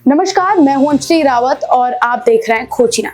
नमस्कार, मैं हूं अंजलि रावत और आप देख रहे हैं खोजना।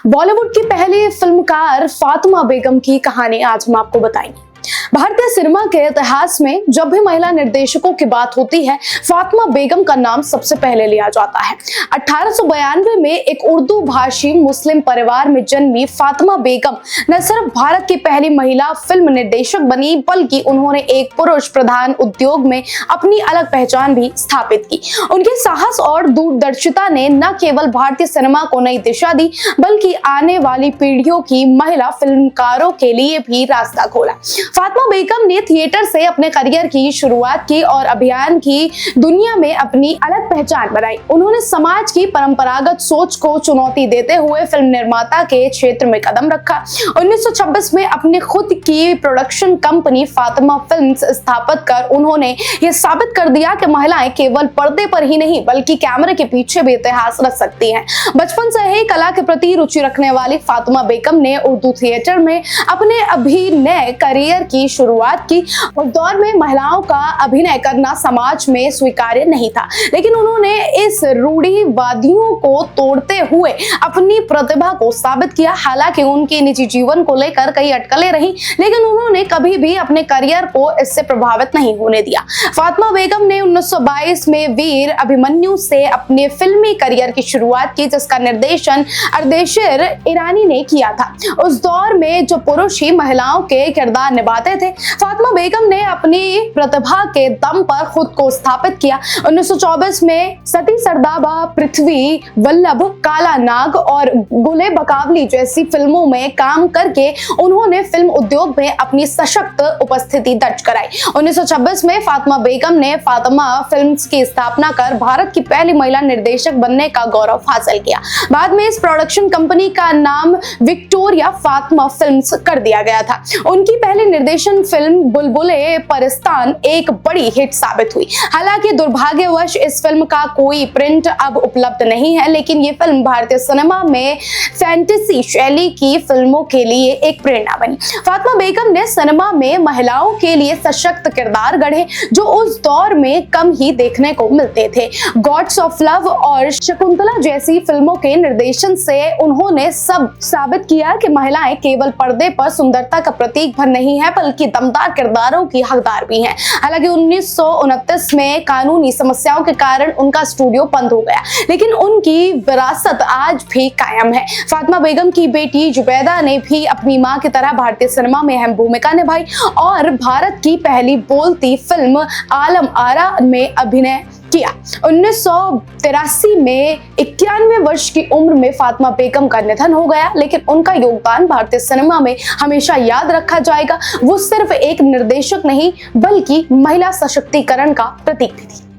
बॉलीवुड की पहली फिल्मकार फातिमा बेगम की कहानी आज हम आपको बताएंगे। भारतीय सिनेमा के इतिहास में जब भी महिला निर्देशकों की बात होती है, फातिमा बेगम का नाम सबसे पहले लिया जाता है। 1892 में एक उर्दू भाषी मुस्लिम परिवार में जन्मी फातिमा बेगम न सिर्फ भारत की पहली महिला फिल्म निर्देशक बनी, बल्कि उन्होंने एक पुरुष प्रधान उद्योग में अपनी अलग पहचान भी स्थापित की। उनके साहस और दूरदर्शिता ने न केवल भारतीय सिनेमा को नई दिशा दी, बल्कि आने वाली पीढ़ियों की महिला फिल्मकारों के लिए भी रास्ता खोला। फातिमा बेगम ने थिएटर से अपने करियर की शुरुआत की और अभियान की दुनिया में अपनी अलग पहचान बनाई। उन्होंने समाज की परंपरागत सोच को चुनौती देते हुए फिल्म निर्माता के क्षेत्र में कदम रखा। 1926 में अपनी खुद की प्रोडक्शन कंपनी फातिमा फिल्म्स स्थापित कर उन्होंने ये साबित कर दिया कि महिलाएं केवल पर्दे पर ही नहीं, बल्कि कैमरे के पीछे भी इतिहास रच सकती हैं। बचपन से ही कला के प्रति रुचि रखने वाली फातिमा बेगम ने उर्दू थिएटर में अपने अभिनय करियर की शुरुआत की। उस दौर में महिलाओं का अभिनय करना समाज में स्वीकार्य नहीं था, लेकिन उन्होंने इस रूढ़िवादियों को तोड़ते हुए अपनी प्रतिभा को साबित किया। हालांकि उनके निजी जीवन को लेकर कई अटकलें रही, लेकिन उन्होंने कभी भी अपने करियर को इससे प्रभावित नहीं होने दिया। फातिमा बेगम ने 1922 में वीर अभिमन्यु से अपने फिल्मी करियर की शुरुआत की, जिसका निर्देशन अर्देशीर ईरानी ने किया था। उस दौर में जो पुरुष ही महिलाओं के किरदार निभाते थे, फातिमा बेगम ने अपनी प्रतिभा के दम पर खुद को स्थापित किया। 1924 में सती सरदाबा, पृथ्वी वल्लभ, काला नाग और गुले बकावली जैसी फिल्मों में काम करके उन्होंने फिल्म उद्योग में अपनी सशक्त उपस्थिति दर्ज कराई। 1926 में फातिमा बेगम ने फातिमा फिल्म्स की स्थापना कर भारत की पहली महिला निर्देशक बनने का गौरव हासिल किया। बाद में इस प्रोडक्शन कंपनी का नाम विक्टोरिया फातिमा फिल्म्स कर दिया गया था। उनकी पहली निर्देशन फिल्म बुलबुले परिस्तान एक बड़ी हिट साबित हुई। हालांकि दुर्भाग्यवश इस फिल्म का कोई प्रिंट अब उपलब्ध नहीं है, लेकिन ये फिल्म भारतीय सिनेमा में फैंटेसी शैली की फिल्मों के लिए एक प्रेरणा बनी। फातिमा बेगम ने सिनेमा में महिलाओं के लिए सशक्त किरदार गढ़े, जो उस दौर में कम ही देखने को मिलते थे। गॉड्स ऑफ लव और शकुंतला जैसी फिल्मों के निर्देशन से उन्होंने सब साबित किया कि महिलाएं केवल पर्दे पर सुंदरता का प्रतीक भर नहीं है, बल्कि दमदार किरदारों की हकदार भी हैं। हालांकि 1929 में कानूनी समस्याओं के कारण उनका स्टूडियो बंद हो गया, लेकिन उनकी विरासत आज भी कायम है। फातिमा बेगम की बेटी जुबैदा ने भी अपनी मां की तरह भारतीय सिनेमा में अहम भूमिका निभाई और भारत की पहली बोलती फिल्म आलम आरा में अभिनय किया। 1983 में 91 वर्ष की उम्र में फातिमा बेगम का निधन हो गया, लेकिन उनका योगदान भारतीय सिनेमा में हमेशा याद रखा जाएगा। वो सिर्फ एक निर्देशक नहीं, बल्कि महिला सशक्तिकरण का प्रतीक भी थी।